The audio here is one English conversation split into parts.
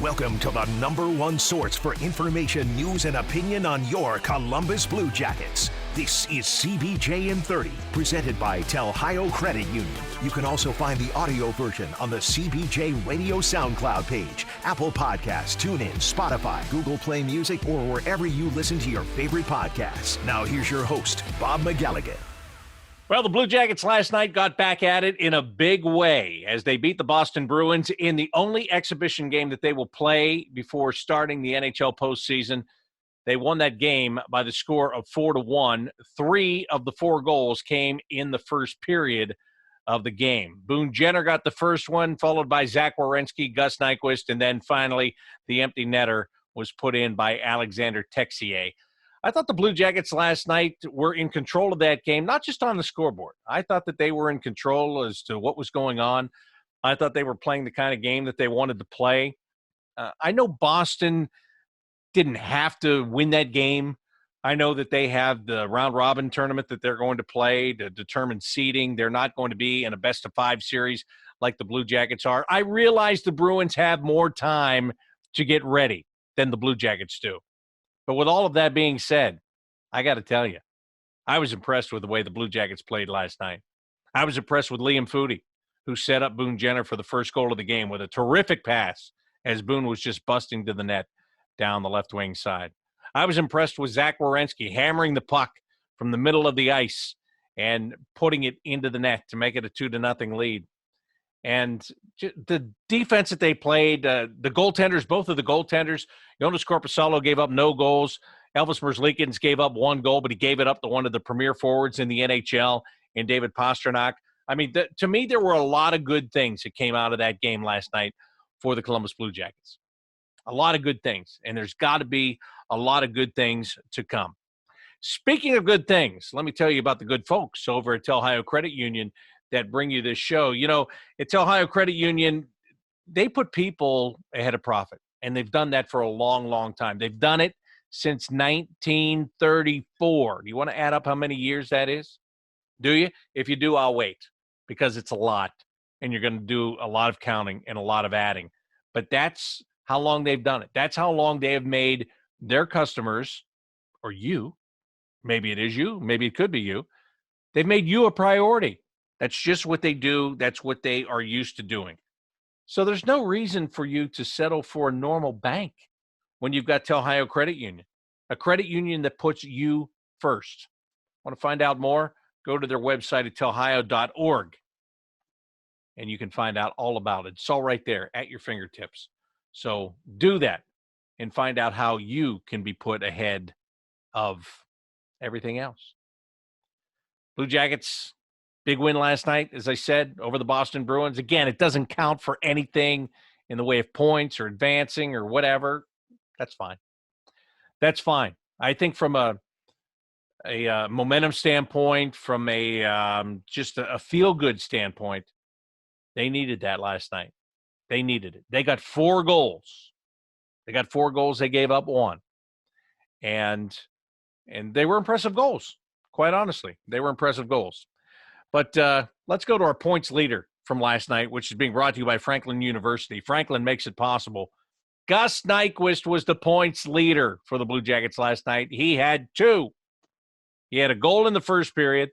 Welcome to the #1 source for information, news, and opinion on your Columbus Blue Jackets. This is CBJin30, presented by Telhio Credit Union. You can also find the audio version on the CBJ Radio SoundCloud page, Apple Podcasts, TuneIn, Spotify, Google Play Music, or wherever you listen to your favorite podcasts. Now here's your host, Bob McElligott. Well, the Blue Jackets last night got back at it in a big way as they beat the Boston Bruins in the only exhibition game that they will play before starting the NHL postseason. They won that game by the score of 4-1. 3 of the 4 goals came in the first period of the game. Boone Jenner got the first one, followed by Zach Werenski, Gus Nyquist, and then finally the empty netter was put in by Alexander Texier. I thought the Blue Jackets last night were in control of that game, not just on the scoreboard. I thought that they were in control as to what was going on. I thought they were playing the kind of game that they wanted to play. I know Boston didn't have to win that game. I know that they have the round-robin tournament that they're going to play to determine seeding. They're not going to be in a best-of-5 series like the Blue Jackets are. I realize the Bruins have more time to get ready than the Blue Jackets do. But with all of that being said, I got to tell you, I was impressed with the way the Blue Jackets played last night. I was impressed with Liam Foudy, who set up Boone Jenner for the first goal of the game with a terrific pass as Boone was just busting to the net down the left wing side. I was impressed with Zach Werenski hammering the puck from the middle of the ice and putting it into the net to make it a 2-0 lead. And the defense that they played, the goaltenders, both of the goaltenders, Jonas Korpisalo gave up no goals. Elvis Merzlikins gave up 1 goal, but he gave it up to one of the premier forwards in the NHL, in David Pastrnak. I mean, to me, there were a lot of good things that came out of that game last night for the Columbus Blue Jackets. A lot of good things, and there's got to be a lot of good things to come. Speaking of good things, let me tell you about the good folks over at Telhio Credit Union that bring you this show. You know, at Telhio Credit Union, they put people ahead of profit, and they've done that for a long, long time. They've done it since 1934. Do you want to add up how many years that is? Do you? If you do, I'll wait, because it's a lot, and you're going to do a lot of counting and a lot of adding. But that's how long they've done it. That's how long they have made their customers, or you, maybe it is you, maybe it could be you, they've made you a priority. That's just what they do. That's what they are used to doing. So there's no reason for you to settle for a normal bank when you've got Telhio Credit Union, a credit union that puts you first. Want to find out more? Go to their website at telhio.org, and you can find out all about it. It's all right there at your fingertips. So do that and find out how you can be put ahead of everything else. Blue Jackets, big win last night, as I said, over the Boston Bruins. Again, it doesn't count for anything in the way of points or advancing or whatever. That's fine. That's fine. I think from a momentum standpoint, from just a feel-good standpoint, they needed that last night. They needed it. They got 4 goals. They got 4 goals. They gave up 1. And they were impressive goals, quite honestly. They were impressive goals. But let's go to our points leader from last night, which is being brought to you by Franklin University. Franklin makes it possible. Gus Nyquist was the points leader for the Blue Jackets last night. He had 2. He had a goal in the first period,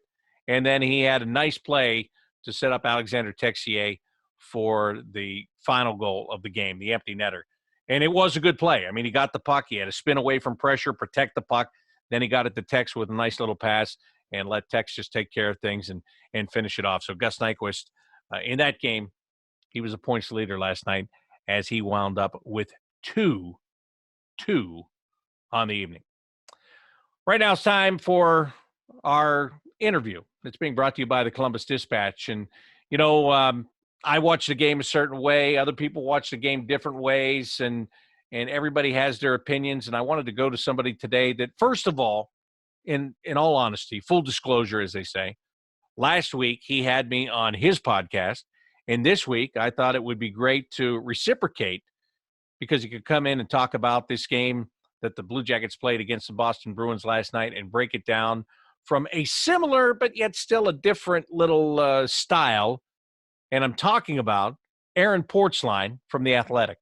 and then he had a nice play to set up Alexander Texier for the final goal of the game, the empty netter. And it was a good play. I mean, he got the puck. He had to spin away from pressure, protect the puck. Then he got it to Tex with a nice little pass and let Tex just take care of things and finish it off. So Gus Nyquist, in that game, he was a points leader last night as he wound up with 2 on the evening. Right now it's time for our interview. It's being brought to you by the Columbus Dispatch. And, you know, I watch the game a certain way. Other people watch the game different ways, and everybody has their opinions. And I wanted to go to somebody today that, first of all, in all honesty, full disclosure, as they say, last week he had me on his podcast, and this week I thought it would be great to reciprocate because he could come in and talk about this game that the Blue Jackets played against the Boston Bruins last night and break it down from a similar but yet still a different little style. And I'm talking about Aaron Portzline from The Athletic.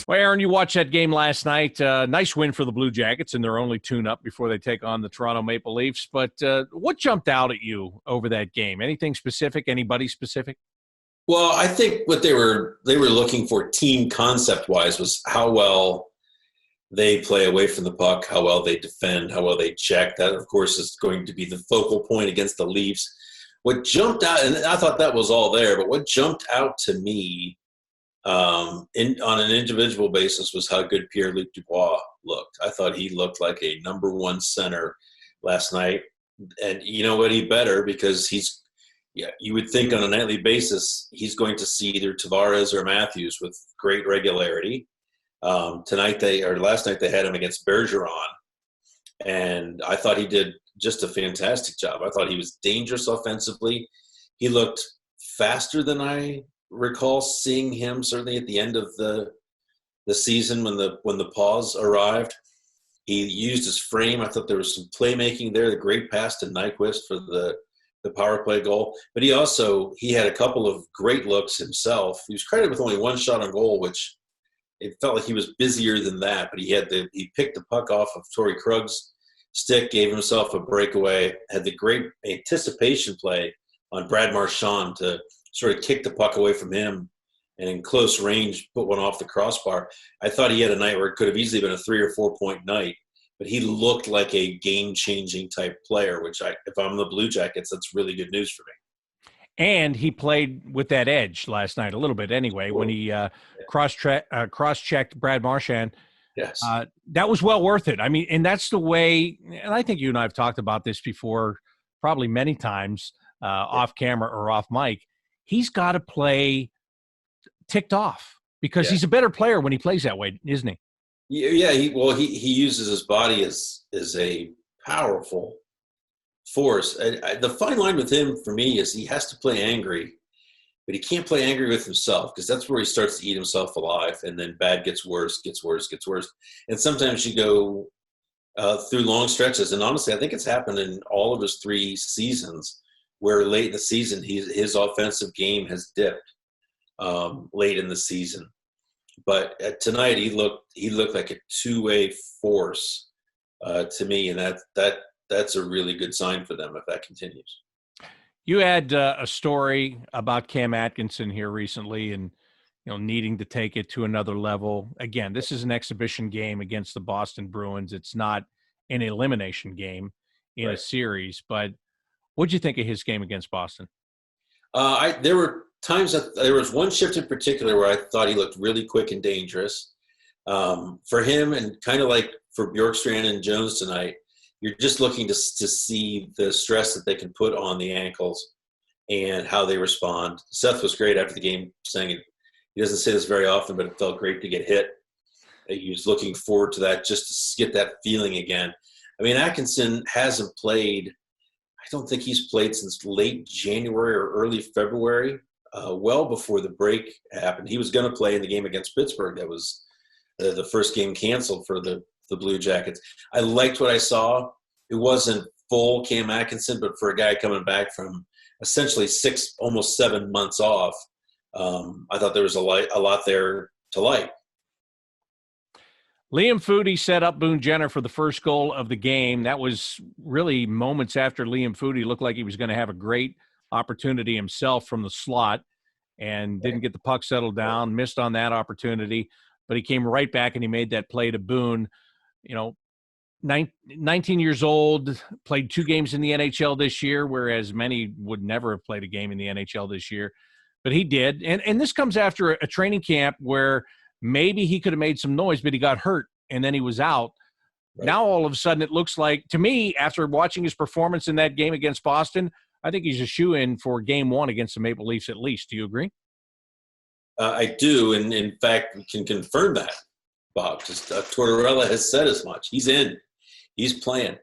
Well, Aaron, you watched that game last night. Nice win for the Blue Jackets in their only tune-up before they take on the Toronto Maple Leafs. But what jumped out at you over that game? Anything specific? Anybody specific? Well, I think what they were looking for team concept-wise was how well they play away from the puck, how well they defend, how well they check. That, of course, is going to be the focal point against the Leafs. What jumped out, and I thought that was all there, but what jumped out to me on an individual basis was how good Pierre-Luc Dubois looked. I thought he looked like a number one center last night. And you know what? He better, because you would think on a nightly basis he's going to see either Tavares or Matthews with great regularity. Last night they had him against Bergeron, and I thought he did just a fantastic job. I thought he was dangerous offensively. He looked faster than I recall seeing him, certainly at the end of the season when the pause arrived. He used his frame. I thought there was some playmaking there. The great pass to Nyquist for the power play goal. But he had a couple of great looks himself. He was credited with only one shot on goal, which it felt like he was busier than that. But he picked the puck off of Torrey Krug's stick, gave himself a breakaway, had the great anticipation play on Brad Marchand to sort of kick the puck away from him and in close range put one off the crossbar. I thought he had a night where it could have easily been a 3 or 4 point night, but he looked like a game-changing type player, which if I'm the Blue Jackets, that's really good news for me. And he played with that edge last night a little bit anyway, when he cross-checked Brad Marchand. Yes. That was well worth it. I mean, and that's the way, and I think you and I have talked about this before, probably many times, off camera or off mic. He's got to play ticked off because he's a better player when he plays that way, isn't he? Yeah. He uses his body as a powerful force. The fine line with him for me is he has to play angry, but he can't play angry with himself, because that's where he starts to eat himself alive, and then bad gets worse. And sometimes you go through long stretches, and honestly, I think it's happened in all of his 3 seasons, where late in the season his offensive game has dipped late in the season. But tonight he looked like a two-way force to me, and that's a really good sign for them if that continues. You had a story about Cam Atkinson here recently, and needing to take it to another level. Again, this is an exhibition game against the Boston Bruins. It's not an elimination game in a series. But what'd you think of his game against Boston? There were times that there was one shift in particular where I thought he looked really quick and dangerous. For him, and kind of like for Bjorkstrand and Jones tonight, you're just looking to see the stress that they can put on the ankles and how they respond. Seth was great after the game, saying it. He doesn't say this very often, but it felt great to get hit. He was looking forward to that, just to get that feeling again. I mean, Atkinson hasn't played. I don't think he's played since late January or early February, well before the break happened. He was going to play in the game against Pittsburgh. That was the first game canceled for the Blue Jackets. I liked what I saw. It wasn't full Cam Atkinson, but for a guy coming back from essentially 6, almost 7 months off, I thought there was a lot there to like. Liam Foudy set up Boone Jenner for the first goal of the game. That was really moments after Liam Foudy looked like he was going to have a great opportunity himself from the slot, and didn't get the puck settled down, missed on that opportunity, but he came right back and he made that play to Boone. 19 years old, played 2 games in the NHL this year, whereas many would never have played a game in the NHL this year. But he did. And this comes after a training camp where maybe he could have made some noise, but he got hurt and then he was out. Right. Now, all of a sudden, it looks like, to me, after watching his performance in that game against Boston, I think he's a shoo-in for game 1 against the Maple Leafs at least. Do you agree? I do. And in fact, we can confirm that, Bob. Just Tortorella has said as much. He's in. He's playing.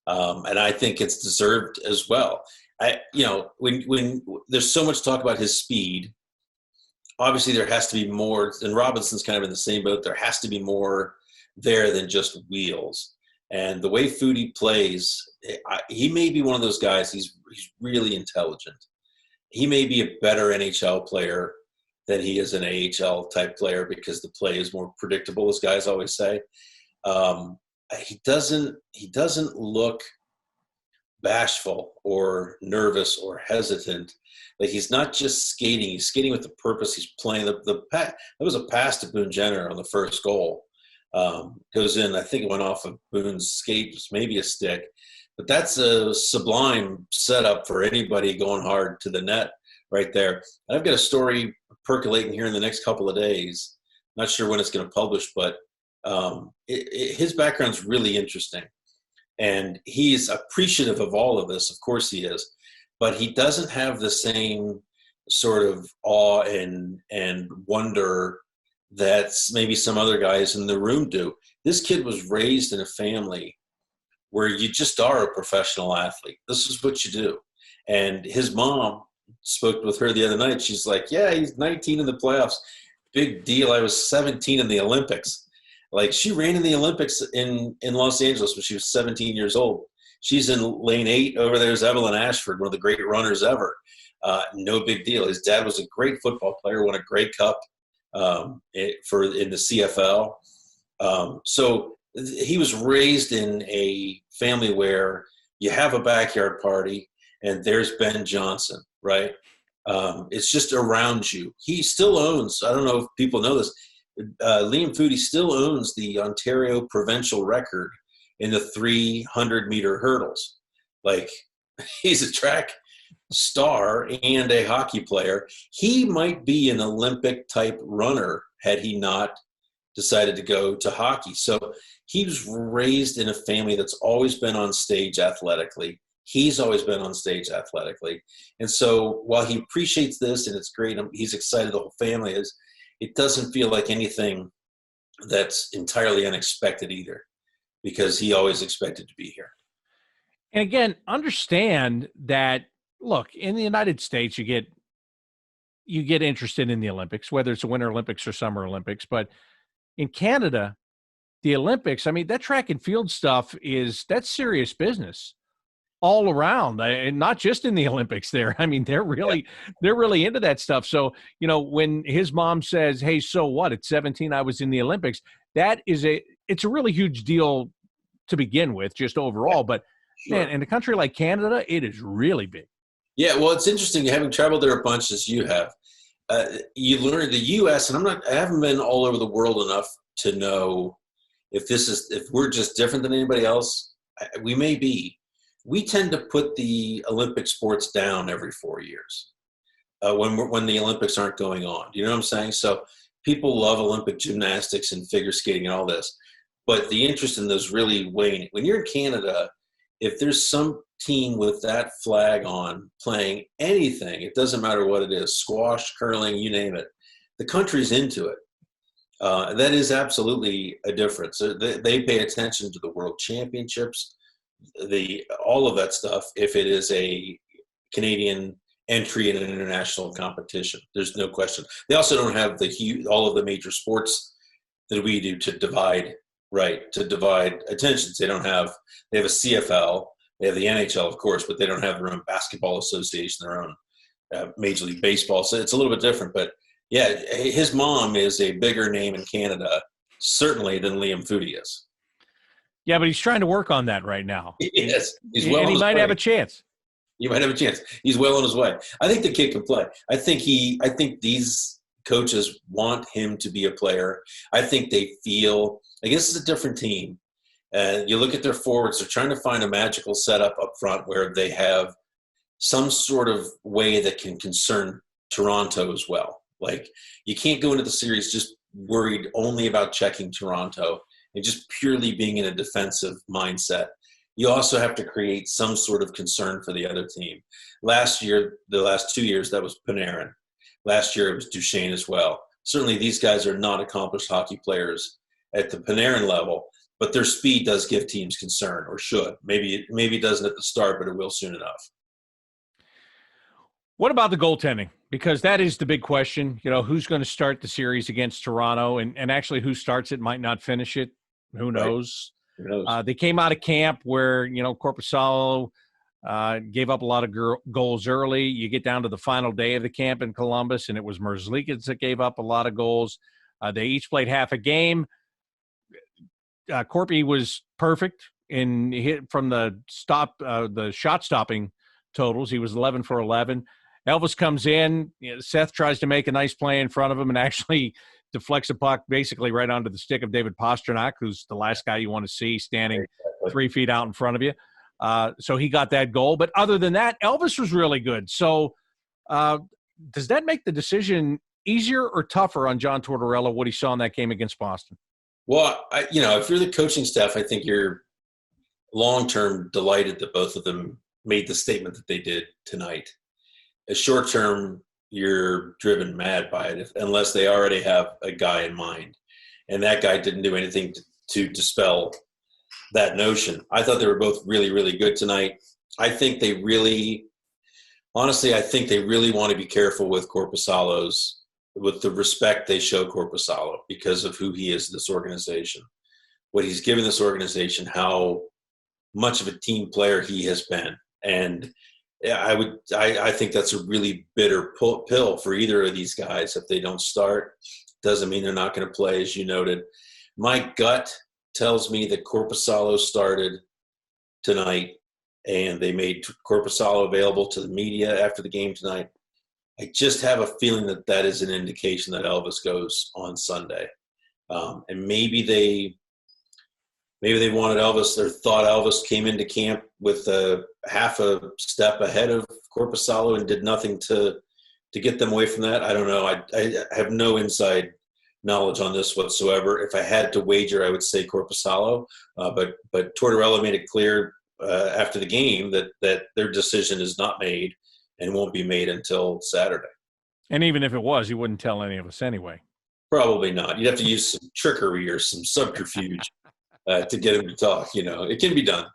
And I think it's deserved as well. When there's so much talk about his speed, obviously there has to be more, and Robinson's kind of in the same boat. There has to be more there than just wheels. And the way Foudy plays, he may be one of those guys. He's really intelligent. He may be a better NHL player than he is an AHL type player because the play is more predictable, as guys always say. He doesn't look bashful or nervous or hesitant. Like, he's not just skating; he's skating with the purpose. He's playing that was a pass to Boone Jenner on the first goal. Goes in. I think it went off of Boone's skate, maybe a stick, but that's a sublime setup for anybody going hard to the net right there. And I've got a story percolating here in the next couple of days. Not sure when it's going to publish, but his background's really interesting. And he's appreciative of all of this. Of course he is. But he doesn't have the same sort of awe and wonder that maybe some other guys in the room do. This kid was raised in a family where you just are a professional athlete. This is what you do. And his mom spoke with her the other night. She's like, yeah, he's 19 in the playoffs. Big deal. I was 17 in the Olympics. Like, she ran in the Olympics in Los Angeles when she was 17 years old. She's in lane 8. Over there's Evelyn Ashford, one of the great runners ever. No big deal. His dad was a great football player, won a Grey Cup in the CFL. So he was raised in a family where you have a backyard party and there's Ben Johnson, right? It's just around you. He still owns, I don't know if people know this, Liam Foudy still owns the Ontario provincial record in the 300-meter hurdles. Like, he's a track star and a hockey player. He might be an Olympic-type runner had he not decided to go to hockey. So he was raised in a family that's always been on stage athletically. He's always been on stage athletically. And so while he appreciates this and it's great, he's excited, the whole family is, it doesn't feel like anything that's entirely unexpected either, because he always expected to be here. And again, understand that, look, in the United States, you get interested in the Olympics, whether it's the Winter Olympics or Summer Olympics. But in Canada, the Olympics, I mean, that track and field stuff that's serious business all around, and not just in the Olympics there. I mean, they're really into that stuff. So, when his mom says, hey, so what? At 17, I was in the Olympics. It's a really huge deal to begin with, just overall. But Sure. Man, in a country like Canada, it is really big. Yeah, well, it's interesting having traveled there a bunch as you have. You learn the U.S., and I haven't been all over the world enough to know if we're just different than anybody else. We may be. We tend to put the Olympic sports down every 4 years when the Olympics aren't going on. You know what I'm saying? So people love Olympic gymnastics and figure skating and all this, but the interest in those really wane. When you're in Canada, if there's some team with that flag on playing anything, it doesn't matter what it is, squash, curling, you name it, the country's into it. That is absolutely a difference. They pay attention to the World Championships, all of that stuff, if it is a Canadian entry in an international competition. There's no question. They also don't have all of the major sports that we do to divide attentions. They have a CFL, they have the NHL, of course, but they don't have their own basketball association, their own Major League Baseball. So it's a little bit different. But yeah, his mom is a bigger name in Canada, certainly, than Liam Foudy is. Yeah, but he's trying to work on that right now. Yes, he's well. And he might have a chance. He might have a chance. He's well on his way. I think the kid can play. I think these coaches want him to be a player. I think they feel, I guess it's a different team. You look at their forwards, they're trying to find a magical setup up front where they have some sort of way that can concern Toronto as well. Like, you can't go into the series just worried only about checking Toronto and just purely being in a defensive mindset. You also have to create some sort of concern for the other team. Last year, the last 2 years, that was Panarin. Last year, it was Duchesne as well. Certainly, these guys are not accomplished hockey players at the Panarin level, but their speed does give teams concern, or should. Maybe it doesn't at the start, but it will soon enough. What about the goaltending? Because that is the big question. Who's going to start the series against Toronto? And actually, who starts it might not finish it. Who knows? Right. Who knows? They came out of camp where, Korpisalo Gave up a lot of goals early. You get down to the final day of the camp in Columbus, and it was Merzlikins that gave up a lot of goals. They each played half a game. Corpy was perfect in hit from the shot stopping totals. He was 11 for 11. Elvis comes in. Seth tries to make a nice play in front of him and actually deflects a puck basically right onto the stick of David Pastrnak, who's the last guy you want to see standing 3 feet out in front of you. So he got that goal. But other than that, Elvis was really good. So does that make the decision easier or tougher on John Tortorella, what he saw in that game against Boston? Well, if you're the coaching staff, I think you're long-term delighted that both of them made the statement that they did tonight. As short-term, you're driven mad by it unless they already have a guy in mind. And that guy didn't do anything to dispel that notion. I thought they were both really, really good tonight. I think they really want to be careful with Korpisalo's, with the respect they show Korpisalo because of who he is in this organization, what he's given this organization, how much of a team player he has been. And I think that's a really bitter pill for either of these guys. If they don't start, doesn't mean they're not going to play, as you noted. My gut tells me that Korpisalo started tonight, and they made Korpisalo available to the media after the game tonight. I just have a feeling that is an indication that Elvis goes on Sunday. And maybe they wanted Elvis, or thought Elvis came into camp with half a step ahead of Korpisalo and did nothing to get them away from that. I don't know. I have no inside knowledge on this whatsoever. If I had to wager, I would say Korpisalo. But Tortorella made it clear after the game that their decision is not made and won't be made until Saturday. And even if it was, he wouldn't tell any of us anyway. Probably not. You'd have to use some trickery or some subterfuge to get him to talk. It can be done.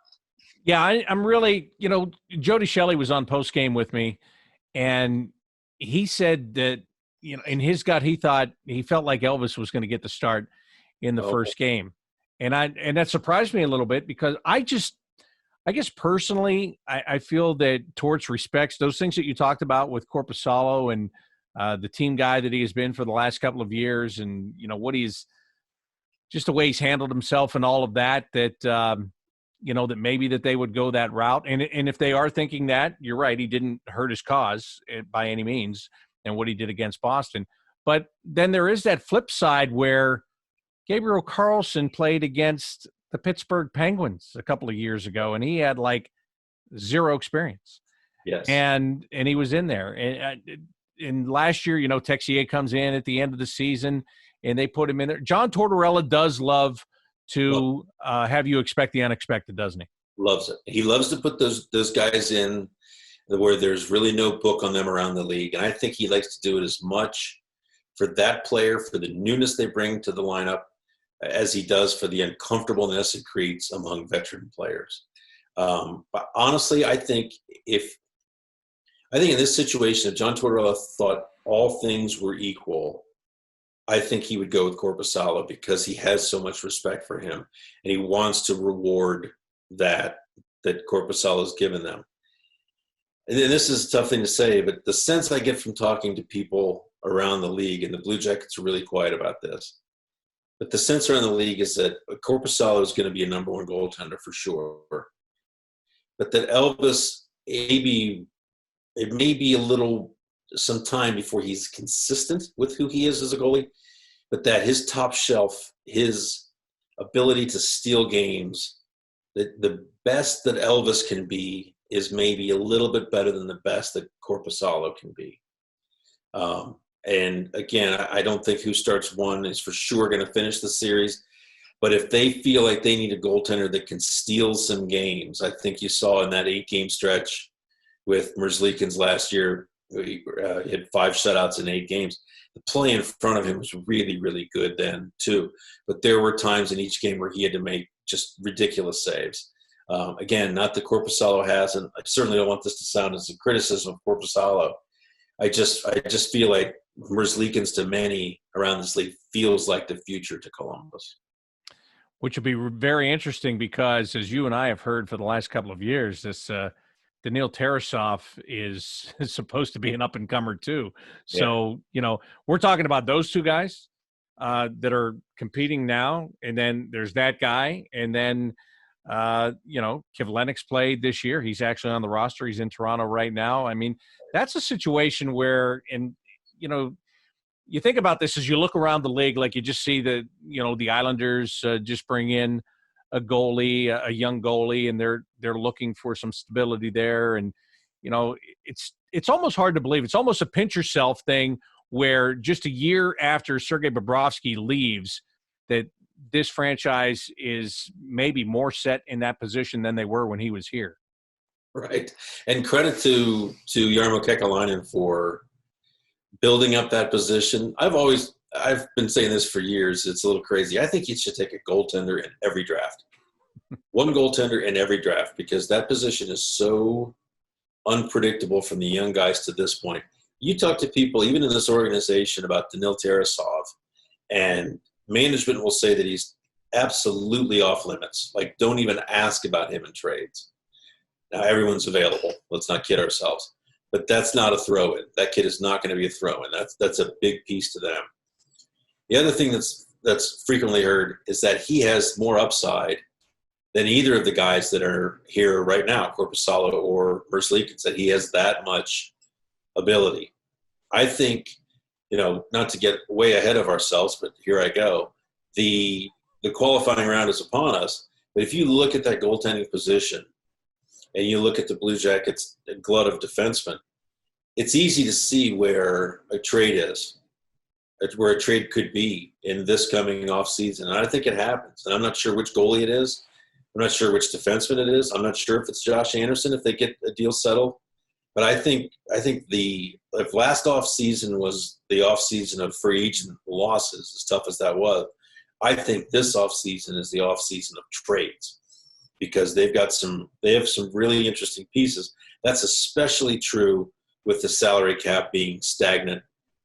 Yeah, I'm really, Jody Shelley was on postgame with me, and he said that, in his gut, he felt like Elvis was going to get the start in the first game. And that surprised me a little bit because I guess personally, I feel that Torts respects those things that you talked about with Korpisalo and the team guy that he has been for the last couple of years, and what he's just the way he's handled himself and all of that. That that maybe that they would go that route, and if they are thinking that, you're right, he didn't hurt his cause by any means, and what he did against Boston. But then there is that flip side where Gabriel Carlson played against the Pittsburgh Penguins a couple of years ago, and he had like zero experience. Yes. And he was in there. And last year, Texier comes in at the end of the season, and they put him in there. John Tortorella does love to have you expect the unexpected, doesn't he? Loves it. He loves to put those guys in where there's really no book on them around the league. And I think he likes to do it as much for that player, for the newness they bring to the lineup, as he does for the uncomfortableness it creates among veteran players. But honestly, I think in this situation, if John Tortorella thought all things were equal, I think he would go with Korpisalo because he has so much respect for him, and he wants to reward that Korpisalo has given them. And this is a tough thing to say, but the sense I get from talking to people around the league, and the Blue Jackets are really quiet about this, but the sense around the league is that Korpisalo is going to be a number one goaltender for sure. But that Elvis, it may be a little some time before he's consistent with who he is as a goalie, but that his top shelf, his ability to steal games, that the best that Elvis can be is maybe a little bit better than the best that Korpisalo can be. And again, I don't think who starts one is for sure going to finish the series. But if they feel like they need a goaltender that can steal some games, I think you saw in that 8-game stretch with Merzlikins last year, he had 5 shutouts in 8 games. The play in front of him was really, really good then too. But there were times in each game where he had to make just ridiculous saves. Again, not that Korpisalo has, and I certainly don't want this to sound as a criticism of Korpisalo. I just feel like Merzlikins to many around this league feels like the future to Columbus. Which will be very interesting because, as you and I have heard for the last couple of years, this Daniil Tarasov is supposed to be an up-and-comer too. Yeah. So, we're talking about those two guys that are competing now, and then there's that guy, and then, Kivlenix played this year. He's actually on the roster. He's in Toronto right now. I mean, that's a situation where, you think about this as you look around the league, like you just see the Islanders just bring in a goalie, a young goalie, and they're looking for some stability there. And, it's almost hard to believe. It's almost a pinch yourself thing where just a year after Sergei Bobrovsky leaves, that this franchise is maybe more set in that position than they were when he was here. Right. And credit to Jarmo Kekalainen for building up that position. I've been saying this for years. It's a little crazy. I think you should take a goaltender in every draft. One goaltender in every draft, because that position is so unpredictable from the young guys to this point. You talk to people, even in this organization, about Daniil Tarasov, and management will say that he's absolutely off limits. Like, don't even ask about him in trades. Now, everyone's available. Let's not kid ourselves. But that's not a throw-in. That kid is not going to be a throw-in. That's a big piece to them. The other thing that's frequently heard is that he has more upside than either of the guys that are here right now, Korpisalo or Merzlikins, that he has that much ability. I think, not to get way ahead of ourselves, but here I go. The qualifying round is upon us. But if you look at that goaltending position and you look at the Blue Jackets' glut of defensemen, it's easy to see where a trade is, where a trade could be in this coming offseason. And I think it happens. And I'm not sure which goalie it is. I'm not sure which defenseman it is. I'm not sure if it's Josh Anderson, if they get a deal settled. But I think if last offseason was the offseason of free agent losses, as tough as that was, I think this offseason is the offseason of trades, because they have some really interesting pieces. That's especially true with the salary cap being stagnant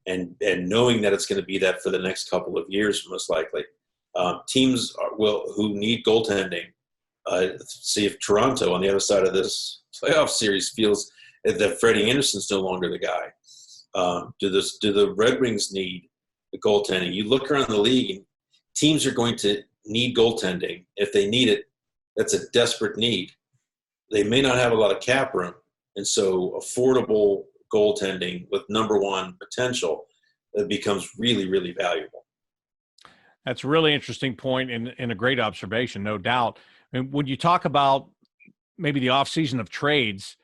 and knowing that it's going to be that for the next couple of years, most likely. Teams who need goaltending. See if Toronto on the other side of this playoff series feels that Freddie Anderson's no longer the guy. Do the Red Wings need the goaltending? You look around the league, and teams are going to need goaltending. If they need it, that's a desperate need. They may not have a lot of cap room, and so affordable goaltending with number one potential, it becomes really, really valuable. That's a really interesting point and a great observation, no doubt. And when you talk about maybe the offseason of trades,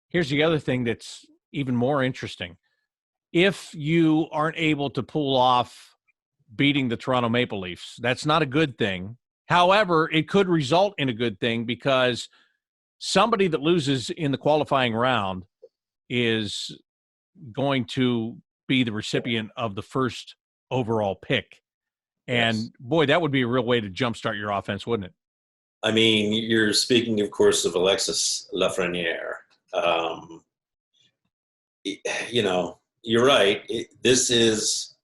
here's the other thing that's even more interesting. If you aren't able to pull off beating the Toronto Maple Leafs, that's not a good thing. However, it could result in a good thing, because somebody that loses in the qualifying round is going to be the recipient of the first overall pick. And, yes, boy, that would be a real way to jumpstart your offense, wouldn't it? I mean, you're speaking, of course, of Alexis Lafreniere. You're right. This is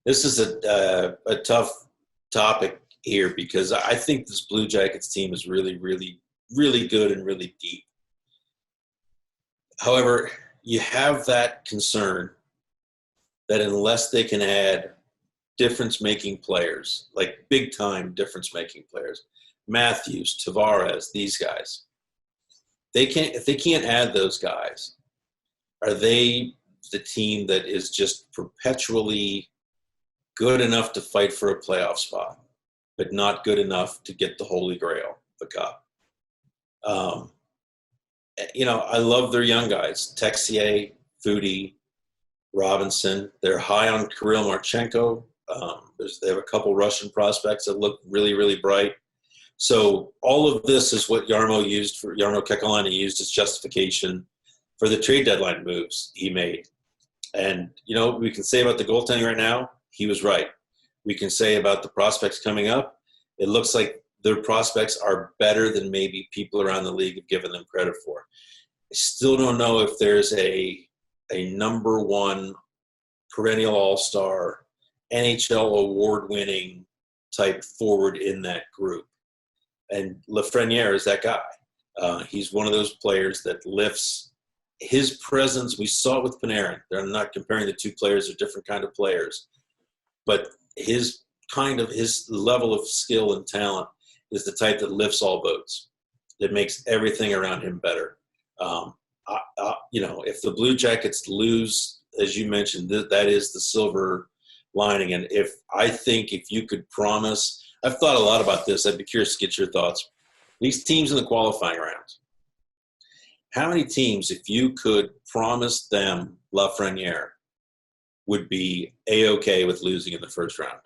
a tough topic here, because I think this Blue Jackets team is really, really, really good and really deep. However, you have that concern that unless they can add difference-making players, like big-time difference-making players, Matthews, Tavares, these guys, if they can't add those guys, are they the team that is just perpetually good enough to fight for a playoff spot, but not good enough to get the Holy Grail, the Cup? I love their young guys, Texier, Foudy, Robinson. They're high on Kirill Marchenko. They have a couple Russian prospects that look really, really bright. So all of this is what Jarmo Kekalainen used as justification for the trade deadline moves he made. And, we can say about the goaltending right now, he was right. We can say about the prospects coming up, it looks like their prospects are better than maybe people around the league have given them credit for. I still don't know if there's a number one perennial all-star, NHL award-winning type forward in that group. And Lafreniere is that guy. He's one of those players that lifts his presence. We saw it with Panarin. I'm not comparing the two players; they're different kind of players, but his level of skill and talent is the type that lifts all boats. That makes everything around him better. If the Blue Jackets lose, as you mentioned, that is the silver lining. And if you could promise, I've thought a lot about this. I'd be curious to get your thoughts. These teams in the qualifying rounds, how many teams, if you could promise them Lafreniere, would be A-okay with losing in the first round?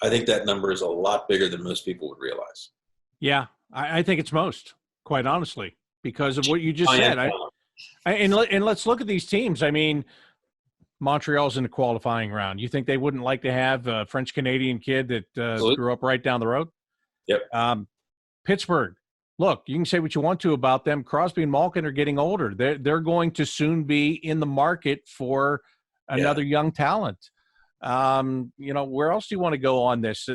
I think that number is a lot bigger than most people would realize. Yeah, I think it's most, quite honestly, because of what you just said. And let's look at these teams. I mean, Montreal's in the qualifying round. You think they wouldn't like to have a French-Canadian kid that grew up right down the road? Yep. Pittsburgh. Look, you can say what you want to about them. Crosby and Malkin are getting older. They're going to soon be in the market for another young talent. Where else do you want to go on this?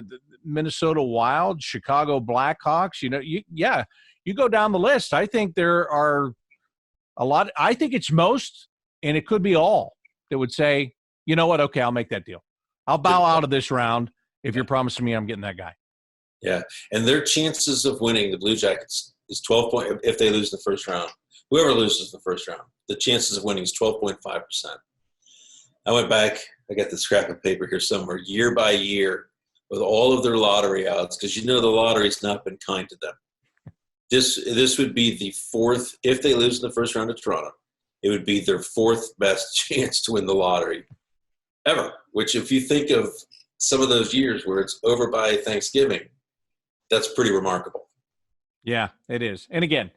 Minnesota Wild, Chicago Blackhawks. You go down the list. I think there are a lot. I think it's most, and it could be all, that would say, you know what? Okay, I'll make that deal. I'll bow out of this round if you're promising me I'm getting that guy. Yeah, and their chances of winning the Blue Jackets is 12 point. If they lose the first round, whoever loses the first round, the chances of winning is 12.5%. I went back. I got the scrap of paper here somewhere, year by year, with all of their lottery odds, because the lottery's not been kind to them. This would be the fourth. If they lose in the first round of Toronto, it would be their fourth best chance to win the lottery ever. Which, if you think of some of those years where it's over by Thanksgiving, that's pretty remarkable. Yeah, it is. And again,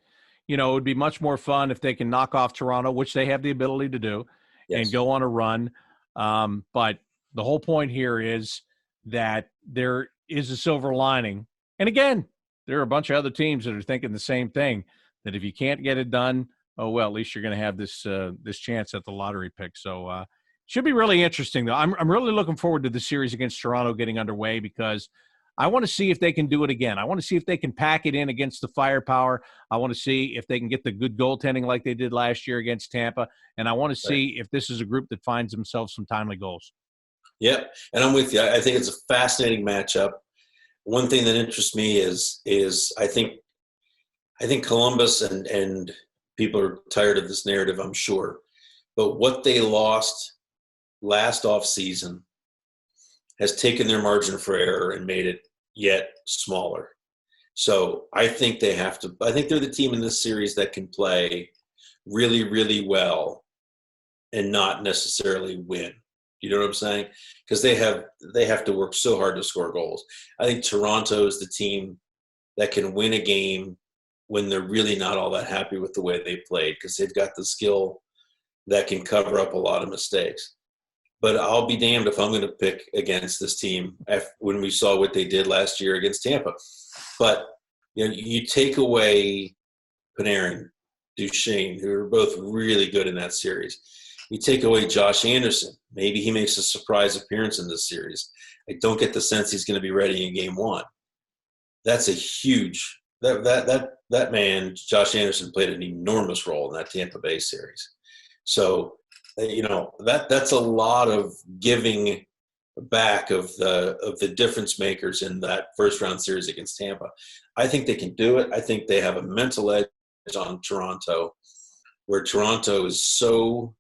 it would be much more fun if they can knock off Toronto, which they have the ability to do, and go on a run. But the whole point here is that there is a silver lining. And again, there are a bunch of other teams that are thinking the same thing, that if you can't get it done, oh, well, at least you're going to have this chance at the lottery pick. So should be really interesting, though. I'm really looking forward to the series against Toronto getting underway, because I want to see if they can do it again. I want to see if they can pack it in against the firepower. I want to see if they can get the good goaltending like they did last year against Tampa. And I want to see if this is a group that finds themselves some timely goals. Yeah, and I'm with you. I think it's a fascinating matchup. One thing that interests me is I think Columbus and people are tired of this narrative, I'm sure. But what they lost last offseason has taken their margin for error and made it yet smaller. So I think I think they're the team in this series that can play really, really well and not necessarily win. You know what I'm saying? Because they have to work so hard to score goals. I think Toronto is the team that can win a game when they're really not all that happy with the way they played, because they've got the skill that can cover up a lot of mistakes. But I'll be damned if I'm going to pick against this team when we saw what they did last year against Tampa. But you take away Panarin, Duchesne, who are both really good in that series. You take away Josh Anderson. Maybe he makes a surprise appearance in this series. I don't get the sense he's going to be ready in game one. That's a huge that man, Josh Anderson, played an enormous role in that Tampa Bay series. So, that's a lot of giving back of the difference makers in that first round series against Tampa. I think they can do it. I think they have a mental edge on Toronto, where Toronto is so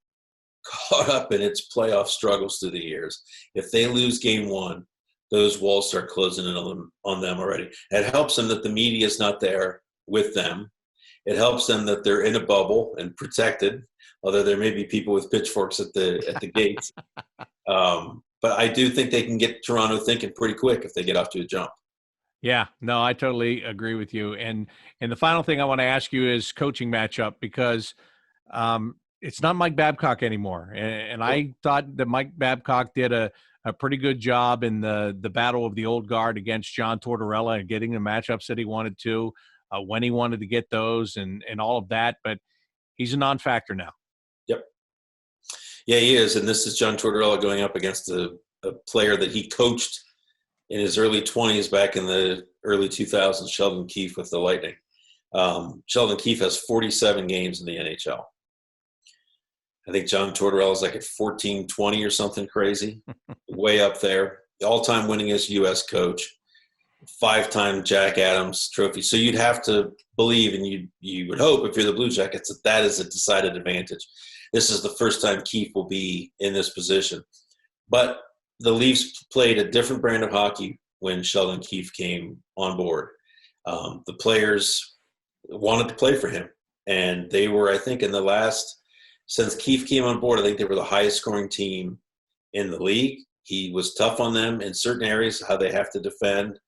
caught up in its playoff struggles through the years. If they lose game one, those walls start closing in on them already. It helps them that the media is not there with them. It helps them that they're in a bubble and protected, although there may be people with pitchforks at the gates. But I do think they can get Toronto thinking pretty quick if they get off to a jump. Yeah, no, I totally agree with you. And the final thing I want to ask you is coaching matchup, because it's not Mike Babcock anymore. And I thought that Mike Babcock did a pretty good job in the battle of the old guard against John Tortorella and getting the matchups that he wanted to, when he wanted to get those and all of that. But he's a non-factor now. Yep. Yeah, he is. And this is John Tortorella going up against a player that he coached in his early 20s back in the early 2000s, Sheldon Keefe with the Lightning. Sheldon Keefe has 47 games in the NHL. I think John Tortorella is like at 14-20 or something crazy, way up there. The all-time winningest U.S. coach, 5-time Jack Adams trophy. So you'd have to believe, and you would hope if you're the Blue Jackets, that is a decided advantage. This is the first time Keefe will be in this position. But the Leafs played a different brand of hockey when Sheldon Keefe came on board. The players wanted to play for him. And they were, I think, since Keefe came on board, I think they were the highest scoring team in the league. He was tough on them in certain areas, how they have to defend.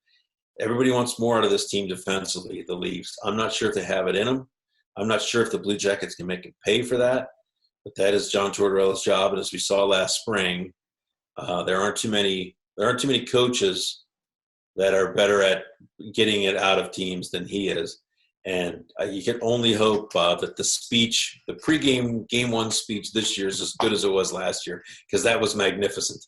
Everybody wants more out of this team defensively, the Leafs. I'm not sure if they have it in them. I'm not sure if the Blue Jackets can make him pay for that. But that is John Tortorella's job. And as we saw last spring, there aren't too many coaches that are better at getting it out of teams than he is. And you can only hope that the pregame Game 1 speech this year is as good as it was last year, because that was magnificent.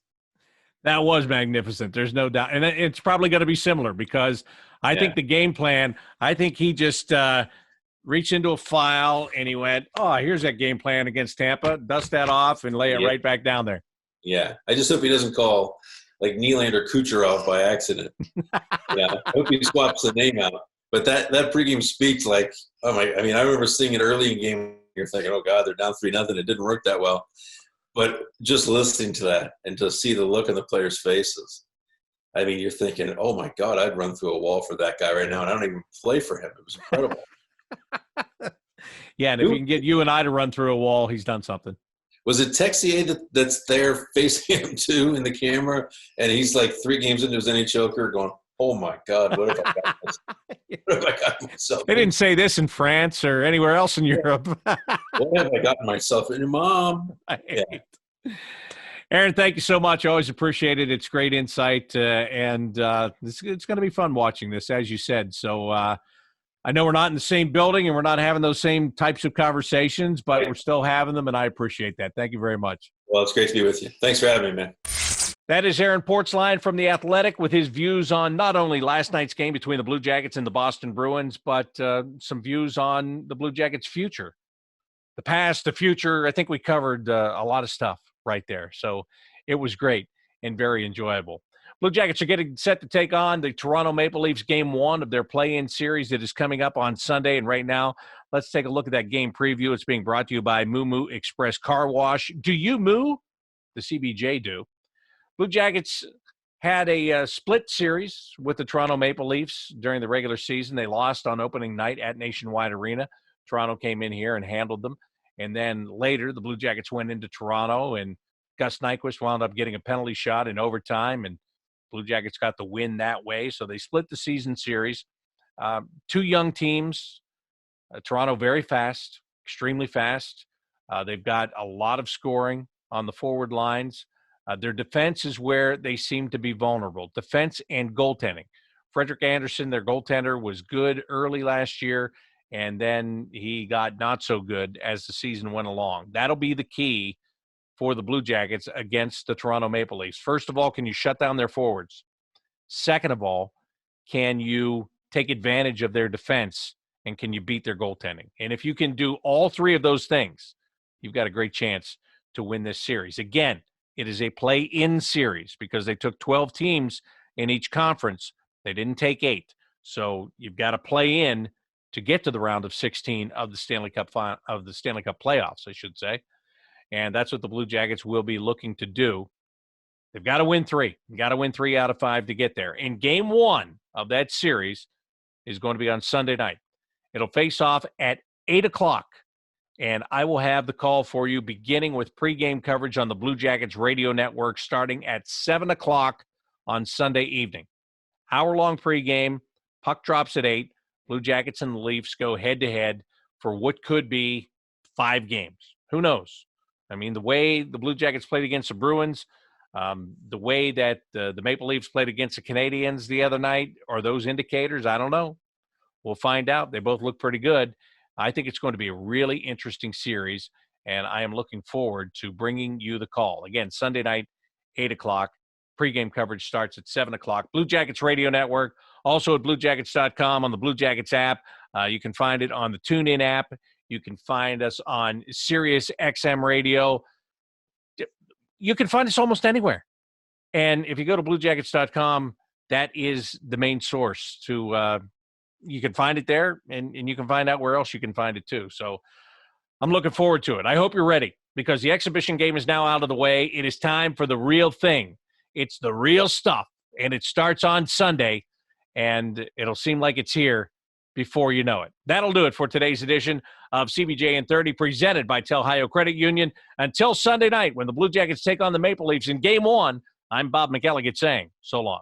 That was magnificent. There's no doubt. And it's probably going to be similar, because I think the game plan, I think he just reached into a file and he went, oh, here's that game plan against Tampa. Dust that off and lay it right back down there. Yeah. I just hope he doesn't call like Nylander Kucherov by accident. I hope he swaps the name out. But that pregame speech, like, oh my! I mean, I remember seeing it early in game. You're thinking, oh God, they're down 3-0. It didn't work that well. But just listening to that and to see the look on the players' faces, I mean, you're thinking, oh my God, I'd run through a wall for that guy right now, and I don't even play for him. It was incredible. Yeah, and if he can get you and I to run through a wall, he's done something. Was it Texier that's there facing him too in the camera, and he's like 3 games into his NHL career going, oh my God, what have I got myself? What have I got myself? They didn't say this in France or anywhere else in Europe. What have I gotten myself in, Mom? Yeah. Aaron, thank you so much. I always appreciate it. It's great insight, and it's going to be fun watching this, as you said. So I know we're not in the same building and we're not having those same types of conversations, but we're still having them, and I appreciate that. Thank you very much. Well, it's great to be with you. Thanks for having me, man. That is Aaron Portzline from The Athletic with his views on not only last night's game between the Blue Jackets and the Boston Bruins, but some views on the Blue Jackets' future. The past, the future, I think we covered a lot of stuff right there. So it was great and very enjoyable. Blue Jackets are getting set to take on the Toronto Maple Leafs Game 1 of their play-in series that is coming up on Sunday. And right now, let's take a look at that game preview. It's being brought to you by Moo Moo Express Car Wash. Do you moo? The CBJ do. Blue Jackets had a split series with the Toronto Maple Leafs during the regular season. They lost on opening night at Nationwide Arena. Toronto came in here and handled them. And then later, the Blue Jackets went into Toronto, and Gus Nyquist wound up getting a penalty shot in overtime, and Blue Jackets got the win that way. So they split the season series. 2 young teams. Toronto very fast, extremely fast. They've got a lot of scoring on the forward lines. Their defense is where they seem to be vulnerable. Defense and goaltending. Frederik Andersen, their goaltender, was good early last year, and then he got not so good as the season went along. That'll be the key for the Blue Jackets against the Toronto Maple Leafs. First of all, can you shut down their forwards? Second of all, can you take advantage of their defense, and can you beat their goaltending? And if you can do all 3 of those things, you've got a great chance to win this series. Again, it is a play-in series because they took 12 teams in each conference. They didn't take 8. So you've got to play in to get to the round of 16 of the Stanley Cup playoffs, I should say. And that's what the Blue Jackets will be looking to do. They've got to win 3. They've got to win 3 out of 5 to get there. And Game 1 of that series is going to be on Sunday night. It'll face off at 8 o'clock. And I will have the call for you beginning with pregame coverage on the Blue Jackets radio network starting at 7 o'clock on Sunday evening. Hour-long pregame, puck drops at 8. Blue Jackets and the Leafs go head-to-head for what could be 5 games. Who knows? I mean, the way the Blue Jackets played against the Bruins, the way that the Maple Leafs played against the Canadiens the other night, are those indicators? I don't know. We'll find out. They both look pretty good. I think it's going to be a really interesting series, and I am looking forward to bringing you the call. Again, Sunday night, 8 o'clock. Pregame coverage starts at 7 o'clock. Blue Jackets Radio Network, also at BlueJackets.com, on the Blue Jackets app, You can find it on the TuneIn app. You can find us on Sirius XM Radio. You can find us almost anywhere. And if you go to bluejackets.com, that is the main source to you can find it there, and you can find out where else you can find it too. So I'm looking forward to it. I hope you're ready, because the exhibition game is now out of the way. It is time for the real thing. It's the real stuff, and it starts on Sunday, and it'll seem like it's here before you know it. That'll do it for today's edition of CBJin30, presented by Telhio Credit Union. Until Sunday night, when the Blue Jackets take on the Maple Leafs in Game 1, I'm Bob McElligott saying so long.